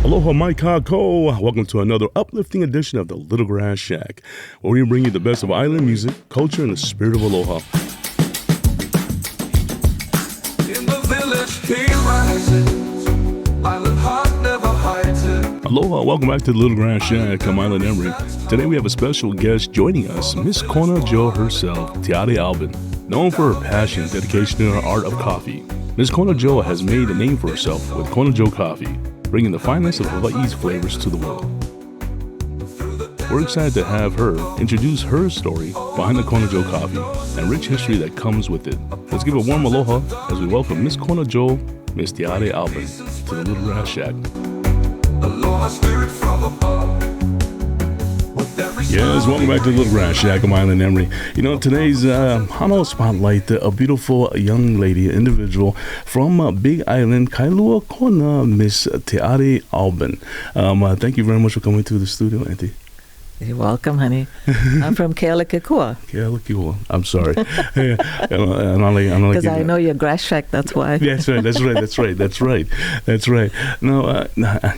Aloha mai kākou. Welcome to another uplifting edition of the Little Grass Shack, where we bring you the best of island music, culture, and the spirit of aloha. In the village, he rises, island heart never hides it. Aloha, welcome back to the Little Grass Shack. I'm Island Emory. Today we have a special guest joining us, Miss Kona Joe herself, Tiare Alban. Known for her passion and dedication to her art of coffee, Miss Kona Joe has made a name for herself with Kona Joe Coffee, bringing the finest of Hawaii's flavors to the world. We're excited to have her introduce her story behind the Kona Joe Coffee and rich history that comes with it. Let's give a warm aloha as we welcome Miss Kona Joe, Miss Tiare Alban, to the Little Grass Shack. Aloha spirit from above. Yes, welcome back to the Little Grass Shack. I'm Island Emory. You know, today's Hano Spotlight, a beautiful young lady, individual from Big Island, Kailua Kona, Miss Tiare Alban. Thank you very much for coming to the studio, Auntie. You're welcome, honey. I'm from Kealakekua. Kealakekua. I'm sorry. Because I know your grass shack, that's why. That's right. Now,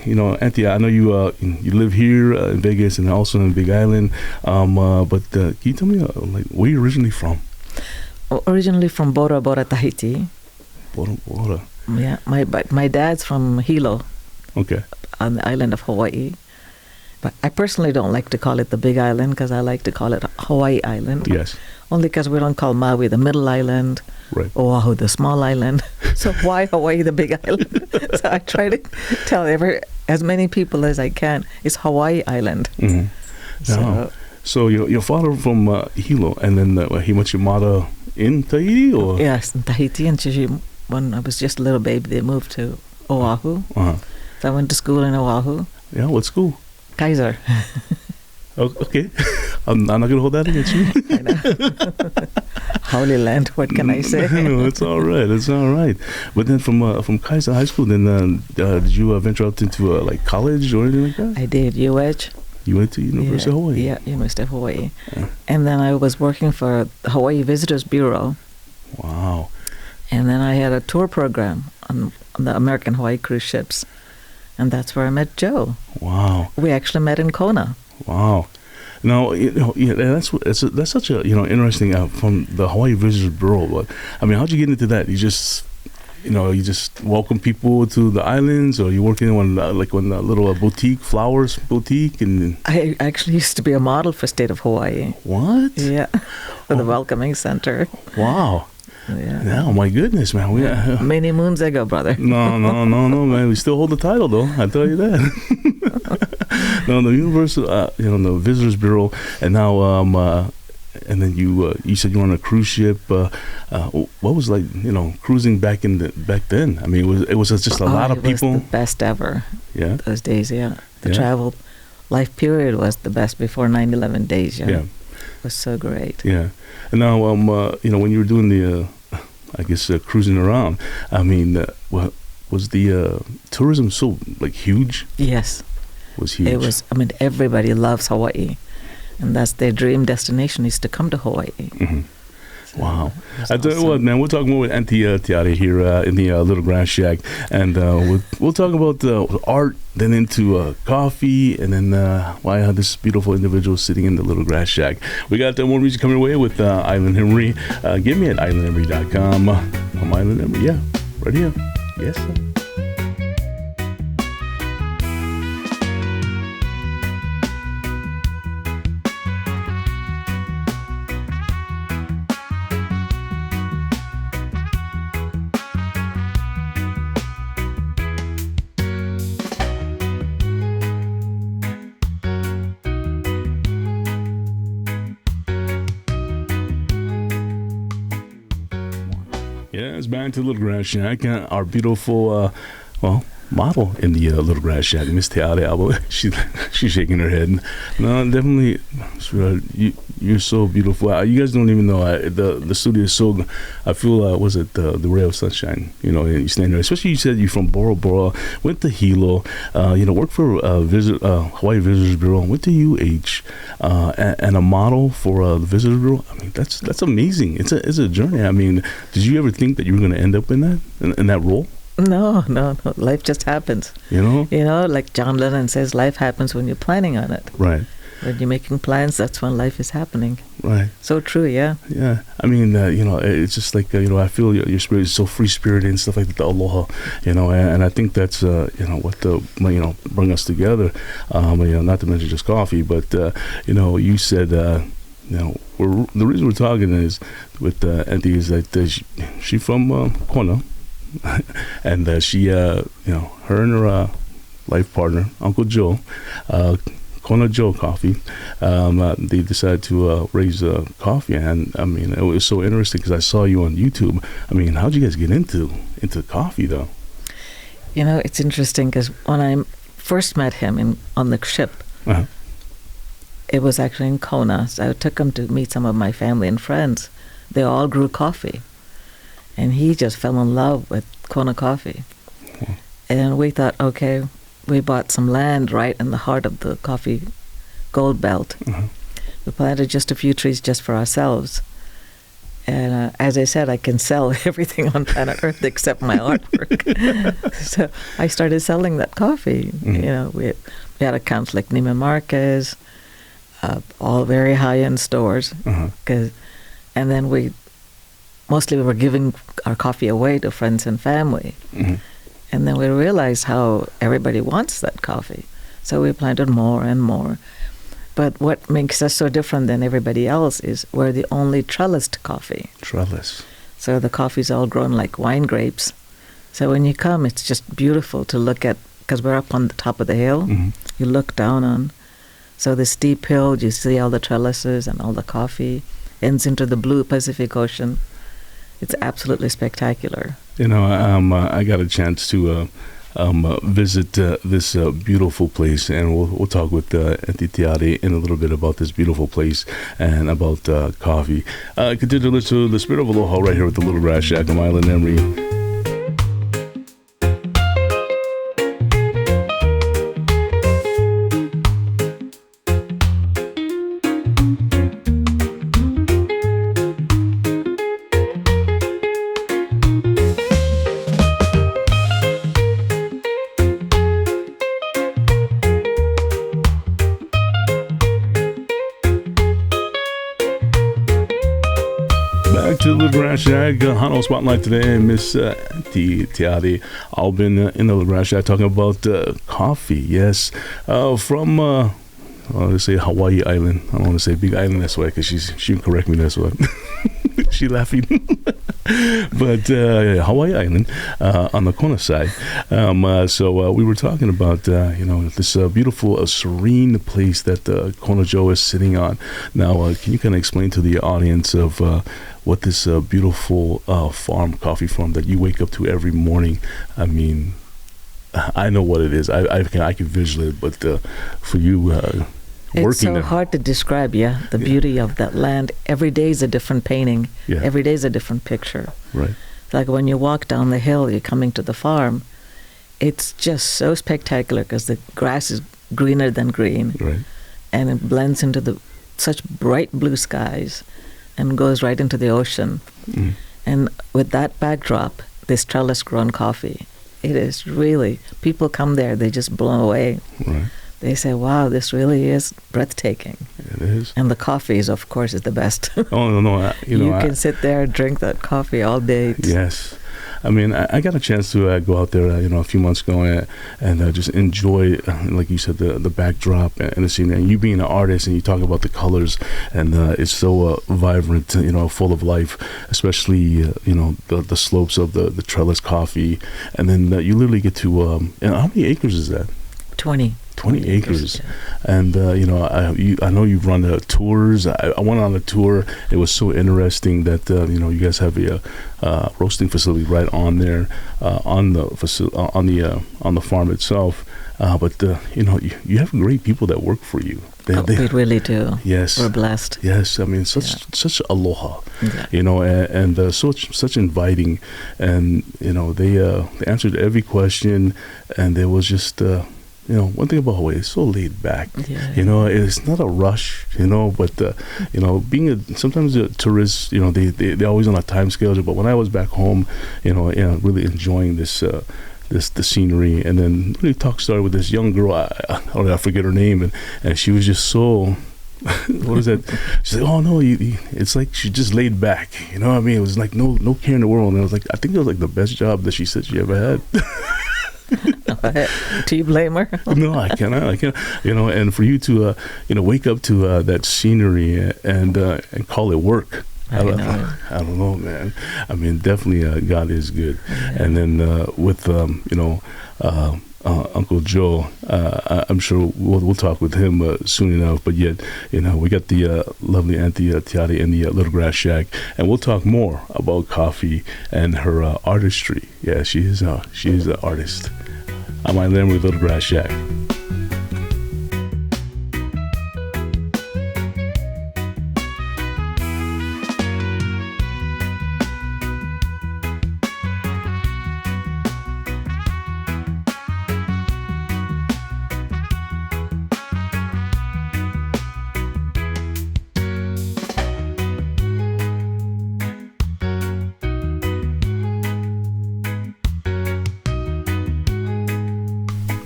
you know, Auntie, I know you live here in Vegas and also in Big Island. But can you tell me, where you're originally from? Originally from Bora Bora, Tahiti. Bora Bora. Yeah, my dad's from Hilo. Okay. On the island of Hawaii. But I personally don't like to call it the Big Island because I like to call it Hawaii Island. Yes. Only because we don't call Maui the middle island, right. Oahu the small island. So why Hawaii the big island? So I try to tell as many people as I can, it's Hawaii Island. Mm-hmm. So your father from Hilo, and then he went to Mauna in Tahiti? Or? Yes, in Tahiti. And when I was just a little baby, they moved to Oahu. Uh-huh. So I went to school in Oahu. Yeah, what school? Kaiser. Oh, okay. I'm not going to hold that against you. I know. Holy land, what can I say? No, it's all right. But then from Kaiser High School, then did you venture out into like college or anything like that? I did, UH. You went to University of Hawaii? Yeah, University of Hawaii. Yeah. And then I was working for the Hawaii Visitors Bureau. Wow. And then I had a tour program on the American Hawaii cruise ships. And that's where I met Joe. Wow. We actually met in Kona. Wow. Now, that's such a interesting from the Hawaii Visitors Bureau. But I mean, how'd you get into that? You just welcome people to the islands, or you working on a little flowers boutique? And I actually used to be a model for State of Hawaii. What? Yeah, for the Welcoming Center. Wow. Yeah. Oh my goodness, man. Many moons ago, brother. No, man. We still hold the title, though. I tell you that. No, the Universal, the Visitors Bureau, and now, and then you said you were on a cruise ship. What was cruising back then? I mean, it was just a lot of people. It was the best ever. Yeah. Those days, yeah. The travel life period was the best before 9/11 days. Yeah. It was so great. Yeah. And now, when you were doing the, cruising around, I mean, was the tourism so huge? Yes. It was huge. It was. I mean, everybody loves Hawaii, and that's their dream destination is to come to Hawaii. Mm-hmm. So wow. I tell you what, man, we'll talk more with Auntie Tiare here in the Little Grass Shack, and we'll talk about art, then into coffee, and then why this beautiful individual sitting in the Little Grass Shack. We got more music coming away with Island Emory. Get me at islandemory.com. I'm Island Emory. Yeah, right here. Yes, sir. Yes, back to the Little Grass Shack. Our beautiful, model in the Little Grass Shack, Miss Tiare Alban. She's shaking her head. No, definitely, you're so beautiful. You guys don't even know. The studio is so. I feel was it the ray of sunshine? You stand there. Especially you said you're from Bora Bora, went to Hilo, worked for Hawaii Visitors Bureau, went to UH, and a model for the Visitors Bureau. I mean, that's amazing. It's a journey. I mean, did you ever think that you were going to end up in that role? No, no, no. Life just happens. You know? You know, like John Lennon says, life happens when you're planning on it. Right. When you're making plans, that's when life is happening. Right. So true, yeah. Yeah. I mean, it's just like, I feel your spirit is so free-spirited and stuff like that, the aloha, and I think that's, what bring us together. Not to mention just coffee, but, you said, the reason we're talking is with Auntie is that she from Kona, and she, her and her life partner, Uncle Joe, Kona Joe Coffee, they decided to raise coffee, and I mean it was so interesting because I saw you on YouTube. I mean, how'd you guys get into coffee though? It's interesting because when I first met him on the ship, Uh-huh. it was actually in Kona. So I took him to meet some of my family and friends. They all grew coffee, and he just fell in love with Kona coffee. Okay. And we thought, okay. We bought some land right in the heart of the coffee gold belt. Uh-huh. We planted just a few trees just for ourselves. And as I said, I can sell everything on planet Earth except my artwork. So I started selling that coffee. Mm-hmm. We had accounts like Neiman Marcus, all very high-end stores. Uh-huh. And then we were giving our coffee away to friends and family. Mm-hmm. And then we realized how everybody wants that coffee. So we planted more and more. But what makes us so different than everybody else is we're the only trellised coffee. Trellis. So the coffee's all grown like wine grapes. So when you come, it's just beautiful to look at, because we're up on the top of the hill. Mm-hmm. You look down on. So the steep hill, you see all the trellises and all the coffee. Ends into the blue Pacific Ocean. It's absolutely spectacular. I got a chance to visit this beautiful place, and we'll talk with Auntie Tiare in a little bit about this beautiful place and about coffee. Continue to listen to the Spirit of Aloha right here with the Little Grass Shack on Island Emory. Back to the Grass Shack, Hano Spotlight today, Miss Tiare Alban in the Grass Shack talking about coffee. Yes, from let's say Hawaii Island. I don't want to say Big Island this way because she can correct me this way. She laughing. But Hawaii Island on the Kona side. So we were talking about this beautiful serene place that Kona Joe is sitting on. Now, can you kind of explain to the audience of what this beautiful coffee farm that you wake up to every morning? I mean, I know what it is. I can visualize it, but for you. It's so there. hard to describe, the beauty of that land. Every day is a different painting. Yeah. Every day is a different picture. Right. Like when you walk down the hill, you're coming to the farm. It's just so spectacular because the grass is greener than green. Right. And it blends into such bright blue skies and goes right into the ocean. Mm. And with that backdrop, this trellis-grown coffee, it is really, people come there, they just blown away. Right. They say, wow, this really is breathtaking. It is. And the coffee is, of course, is the best. Oh, no. You can sit there and drink that coffee all day. Yes. I mean, I got a chance to go out there, a few months ago and just enjoy, like you said, the backdrop and the scene. And you being an artist and you talk about the colors and it's so vibrant, full of life, especially, the slopes of the trellis coffee. And then you literally get to, and how many acres is that? 20 acres. Yeah. And I know you've run tours. I went on a tour. It was so interesting that you guys have a roasting facility right on there on the farm itself. But you have great people that work for you. We really do. Yes, we're blessed. Yes, I mean such aloha, yeah. and such inviting, and they answered every question, and there was just. one thing about Hawaii, it's so laid back. Yeah. It's not a rush. But being sometimes a tourist, they always on a time schedule. But when I was back home, really enjoying this. The scenery, and then really started with this young girl. I forget her name, and she was just so. What is that? She's like, oh no, it's like she just laid back. It was like no care in the world. And I was like, I think it was like the best job that she said she ever had. Do you blame her? No, I cannot. And for you to wake up to that scenery and call it work. I don't know, man. I mean, definitely God is good. Yeah. And then with Uncle Joe, I'm sure we'll talk with him soon enough. But yet, we got the lovely Auntie Tiare in the Little Grass Shack, and we'll talk more about coffee and her artistry. Yeah, she is an artist. I'm Island Emory with Little Grass Shack.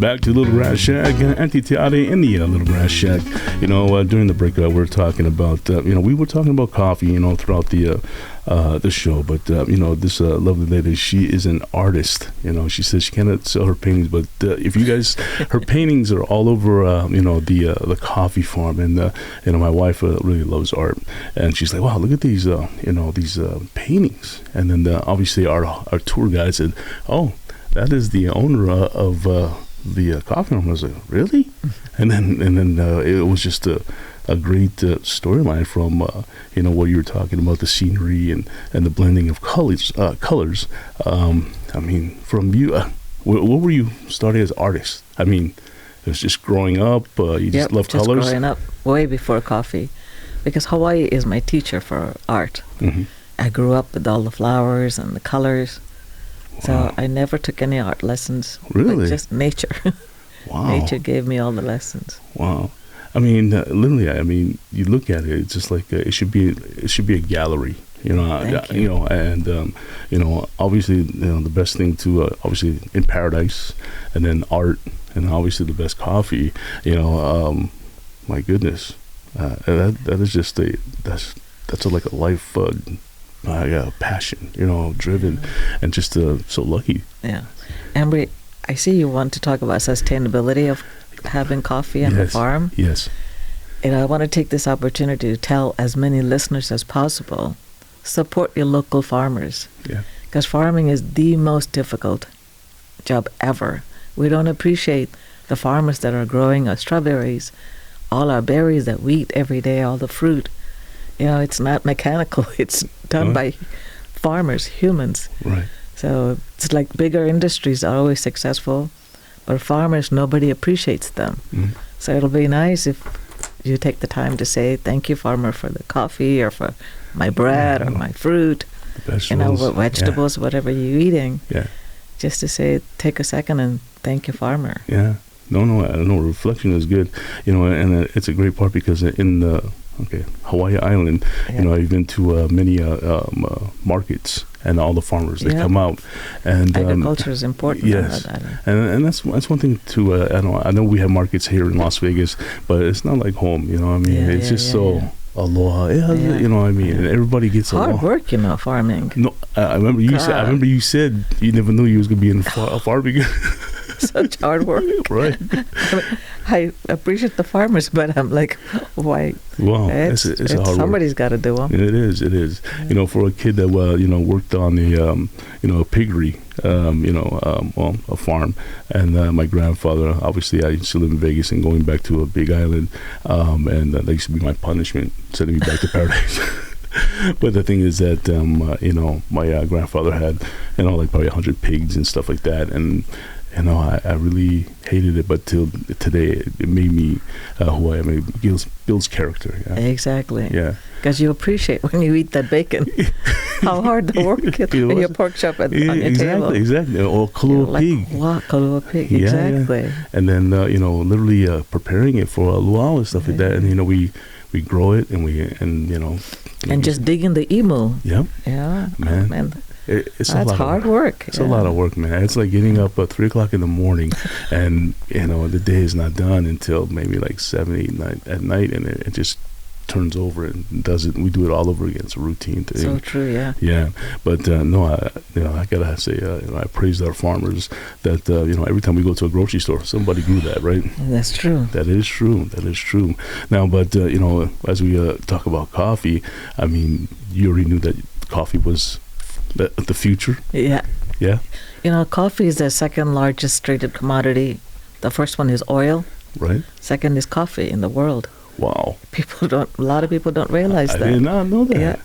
Back to Little Grass Shack, Auntie Tiare in the Little Grass Shack. During the break, we were talking about, we were talking about coffee, throughout the show. But this lovely lady, she is an artist. She says she cannot sell her paintings, but if you guys, her paintings are all over, the coffee farm. And my wife really loves art, and she's like, wow, look at these, these paintings. And then obviously our tour guide said, oh, that is the owner of the coffee room. I was like, really? And then it was just a great storyline from what you were talking about, the scenery and the blending of colors. I mean, from you, what were you starting as artist? I mean, it was just growing up. You just love colors. Growing up way before coffee, because Hawaii is my teacher for art. Mm-hmm. I grew up with all the flowers and the colors. Wow. So I never took any art lessons. Really? Like just nature. Wow. Nature gave me all the lessons. Wow. I mean, literally, you look at it, it's just like it should be a gallery. Thank you. And obviously, the best thing to obviously in paradise, and then art, and obviously the best coffee. My goodness, that is just that's like a life. Passion, driven, and just so lucky. Yeah. Ambry, I see you want to talk about sustainability of having coffee on the farm. Yes. And I want to take this opportunity to tell as many listeners as possible, support your local farmers. Yeah. Because farming is the most difficult job ever. We don't appreciate the farmers that are growing our strawberries, all our berries that we eat every day, all the fruit. It's not mechanical. It's done by farmers, humans. Right. So it's like bigger industries are always successful, but farmers, nobody appreciates them. Mm. So it'll be nice if you take the time to say, thank you, farmer, for the coffee or for my bread or my fruit, vegetables, whatever you're eating. Yeah. Just to say, take a second and thank you, farmer. Yeah. No, reflection is good. And it's a great part because in Hawaii Island, I've been to many markets, and all the farmers they come out, and agriculture is important. Yes, and that's one thing too. I know we have markets here in Las Vegas, but it's not like home. It's just so aloha. And everybody gets hard work. Farming. No, I remember you said you never knew you was gonna be in farming. Such hard work. Right. I appreciate the farmers, but I'm like, why? Wow, it's a hard work. Somebody's got to do them. It is. Yeah. For a kid that worked on a piggery, a farm, and my grandfather. Obviously, I used to live in Vegas and going back to a big island, and that used to be my punishment, sending me back to paradise. But the thing is that my grandfather had probably 100 pigs and stuff like that, and I really hated it, but till today, it made me who I am. It builds character. Yeah. Exactly. Yeah. Because you appreciate when you eat that bacon, how hard the work is in your pork chop on your table. Exactly. Or kalua pig. Wow, kalua pig. Yeah, Exactly. yeah. And then literally preparing it for a luau and stuff like that. And we grow it and just dig in the emu. Yep. Yeah. Man. It's That's hard work. It's a lot of work, man. It's like getting up at 3 o'clock in the morning, and the day is not done until maybe like 7, 8 at night, and it just turns over and does it. We do it all over again. It's a routine thing. So true, yeah. Yeah, but I gotta say, I praise our farmers that every time we go to a grocery store, somebody grew that, right? That's true. That is true. Now, but as we talk about coffee, I mean, you already knew that coffee was the future. Yeah. Yeah. Coffee is the second largest traded commodity. The first one is oil. Right. Second is coffee in the world. Wow. A lot of people don't realize that. I did not know that. Yeah.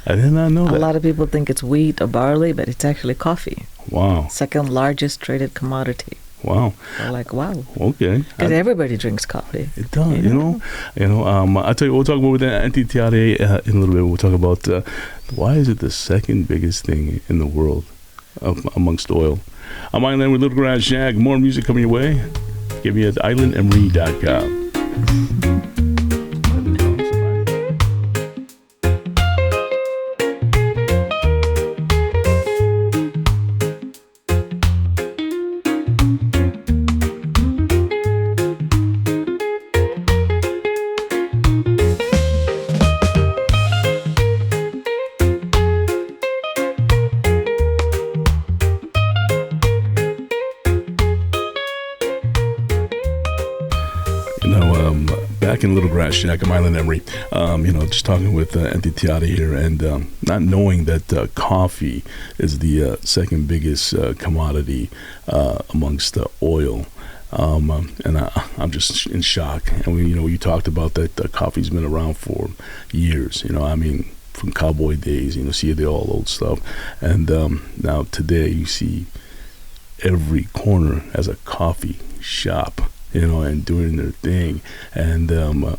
I did not know that. A lot of people think it's wheat or barley, but it's actually coffee. Wow. Second largest traded commodity. Wow. We're like, wow. Okay. Because everybody drinks coffee. It does, I'll tell you, we'll talk about with Auntie Tiare in a little bit. We'll talk about why is it the second biggest thing in the world amongst oil. I'm Island with Little Grass Shack. More music coming your way. Give me at islandemory.com. Back in Little Grass Shack, I'm Island Emory. Just talking with Auntie Tiare here, and not knowing that coffee is the second biggest commodity amongst oil. And I'm just in shock. And you talked about that coffee's been around for years. From cowboy days. See the all old stuff, and now today you see every corner has a coffee shop. And doing their thing, and and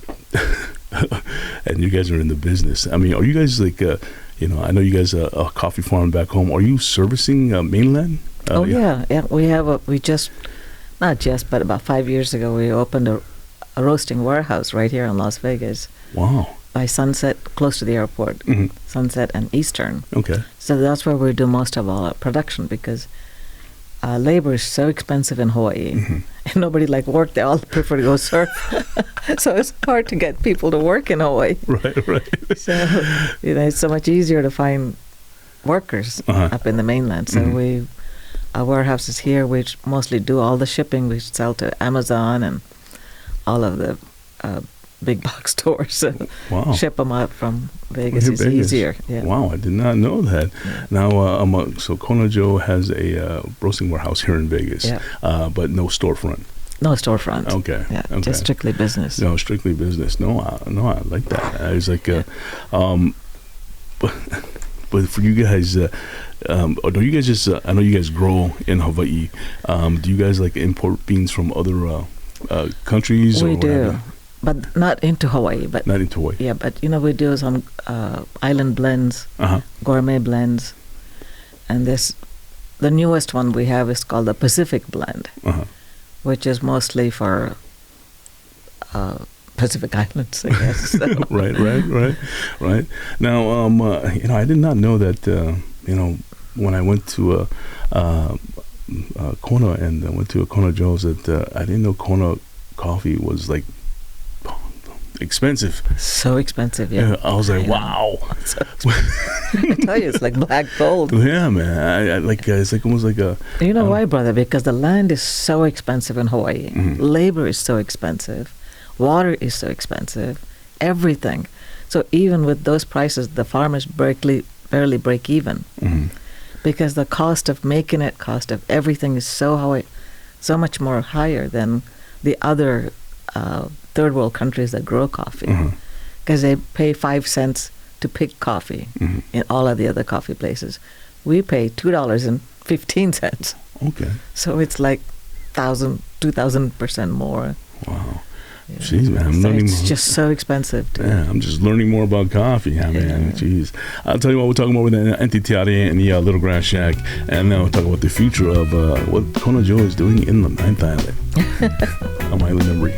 you guys are in the business. I mean, are you guys like, I know you guys are a coffee farm back home. Are you servicing mainland? Yeah. But about 5 years ago, we opened a roasting warehouse right here in Las Vegas. Wow. By Sunset, close to the airport, Mm-hmm. Sunset and Eastern. Okay. So that's where we do most of our production because labor is so expensive in Hawaii. Mm-hmm. And nobody work. They all prefer to go surf. So it's hard to get people to work in Hawaii. Right. So, it's so much easier to find workers up in the mainland. So Mm-hmm. our warehouse is here. We mostly do all the shipping. We sell to Amazon and all of the big box stores. Wow. Ship them up from Vegas is easier. Yeah. Wow, I did not know that. Yeah. Now, so Kona Joe has a roasting warehouse here in Vegas, but no storefront. No storefront. Okay. Yeah, okay. just strictly business. No, strictly business. No, I like that. I was like, but for you guys, do you guys just? I know you guys grow in Hawaii. Do you guys import beans from other countries? We or do. whatever? But not into Hawaii. But Not into Hawaii. yeah, but we do some island blends, gourmet blends, and the newest one we have is called the Pacific blend, which is mostly for Pacific Islands, I guess. So. Right. Now, I did not know that. When I went to Kona and I went to a Kona Joe's, that I didn't know Kona coffee was expensive. So expensive, yeah. I was like, wow. I tell you, it's like black gold. Yeah, man. It's almost like a. You know why, brother? Because the land is so expensive in Hawaii. Mm-hmm. Labor is so expensive. Water is so expensive. Everything. So even with those prices, the farmers barely break even. Mm-hmm. Because the cost of making it, cost of everything is so much more higher than the other third world countries that grow coffee. Because they pay 5 cents to pick coffee in all of the other coffee places. We pay $2.15. Okay. So it's like 2,000% more. Wow. Yeah. Jeez, man, I'm So learning it's more. just so expensive. Yeah, I'm just learning more about coffee, man. Jeez. I'll tell you what, we're talking about with the Auntie Tiare and the Little Grass Shack, and then we'll talk about the future of what Kona Joe is doing in the 9th Island. on Island Emory.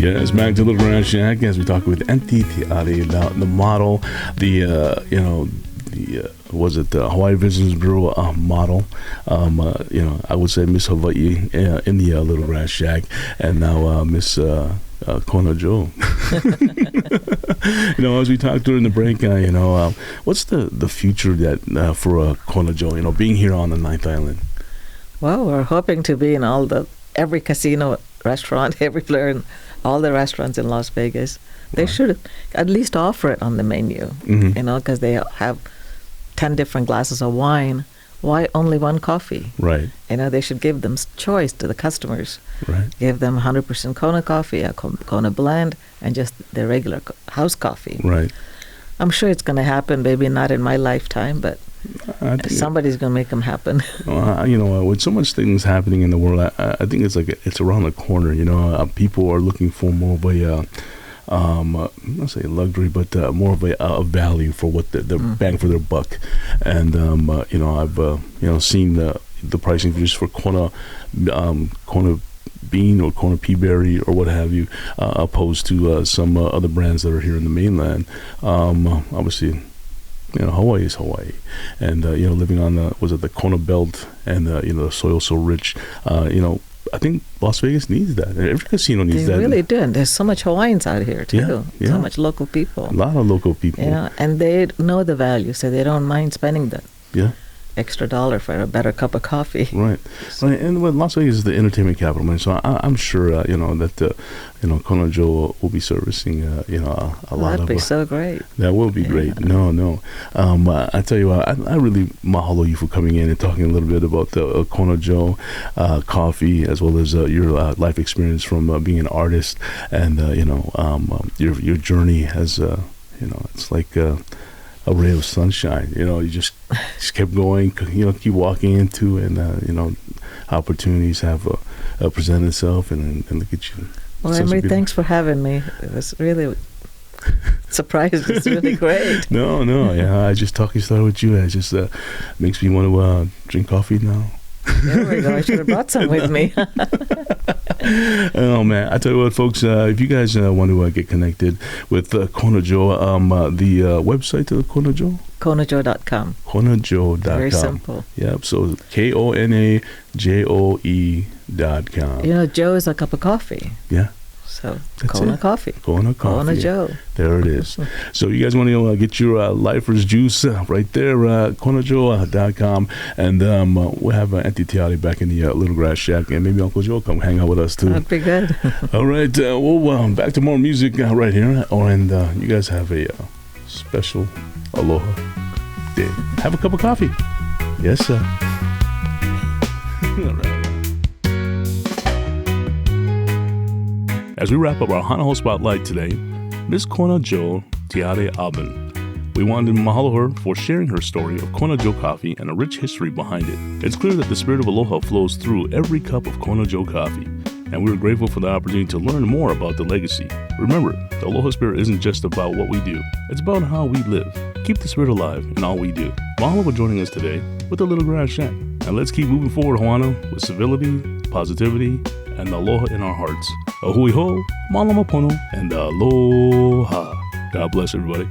Yes, back to Little Grass Shack as we talk with Auntie Tiare about the model, was it the Hawaii Visitors Bureau model? I would say Miss Hawaii in the Little Grass Shack, and now Miss Kona Joe. As we talked during the break, what's the future that for Kona Joe? Being here on the 9th Island. Well, we're hoping to be in every casino, restaurant, everywhere, and all the restaurants in Las Vegas. They should at least offer it on the menu, because they have 10 different glasses of wine. Why only one coffee? Right. They should give them choice to the customers. Right. Give them 100% Kona coffee, a Kona blend, and just the regular house coffee. Right. I'm sure it's going to happen, maybe not in my lifetime, but somebody's going to make them happen. With so much things happening in the world, I think it's around the corner. People are looking for more of a, not say luxury, but more of a value for what the bang for their buck. And I've seen the pricing just for Kona bean or Kona pea berry or what have you, opposed to some other brands that are here in the mainland. Obviously, Hawaii is Hawaii, and living on the Kona Belt, and the soil so rich. I think Las Vegas needs that. Every casino needs that. They really do. And there's so much Hawaiians out here too. Yeah. So much local people. A lot of local people. And they know the value, so they don't mind spending the extra $1 for a better cup of coffee. Right. And Las Vegas is the entertainment capital, man. So I'm sure that Kona Joe will be servicing a lot of. That'd be so great. That will be great. No. I tell you what, I really mahalo you for coming in and talking a little bit about the Kona Joe coffee, as well as your life experience from being an artist, and your journey as it's like a ray of sunshine. You just kept going, keep walking into, and opportunities have presented itself, and look at you. Well, Emery, thanks for having me. It was really surprised. It's really great. No, yeah. I just talking started with you. It just makes me want to drink coffee now. There we go. I should have brought some with me. Oh man, I tell you what, folks, if you guys want to get connected with Kona Joe, the website of Kona Joe? KonaJoe.com. KonaJoe.com. Very simple. Yep, so KonaJoe.com. Joe is a cup of coffee. Yeah. So That's Kona it. Coffee. Kona Coffee. Kona Joe. There it is. So you guys want to get your lifer's juice right there, KonaJoe.com. And we'll have Auntie Tiare back in the Little Grass Shack, and maybe Uncle Joe come hang out with us too. That'd be good. All right. Back to more music right here. And you guys have a special aloha day. Have a cup of coffee. Yes, sir. All right. As we wrap up our Hanaho Spotlight today, Miss Kona Joe Tiare Alban. We wanted to mahalo her for sharing her story of Kona Joe Coffee and a rich history behind it. It's clear that the spirit of aloha flows through every cup of Kona Joe Coffee, and we are grateful for the opportunity to learn more about the legacy. Remember, the aloha spirit isn't just about what we do, it's about how we live. Keep the spirit alive in all we do. Mahalo for joining us today with the Little Grass Shack. And let's keep moving forward, Hawaiian, with civility, positivity, and aloha in our hearts. A hui ho, malama pono, and aloha. God bless everybody.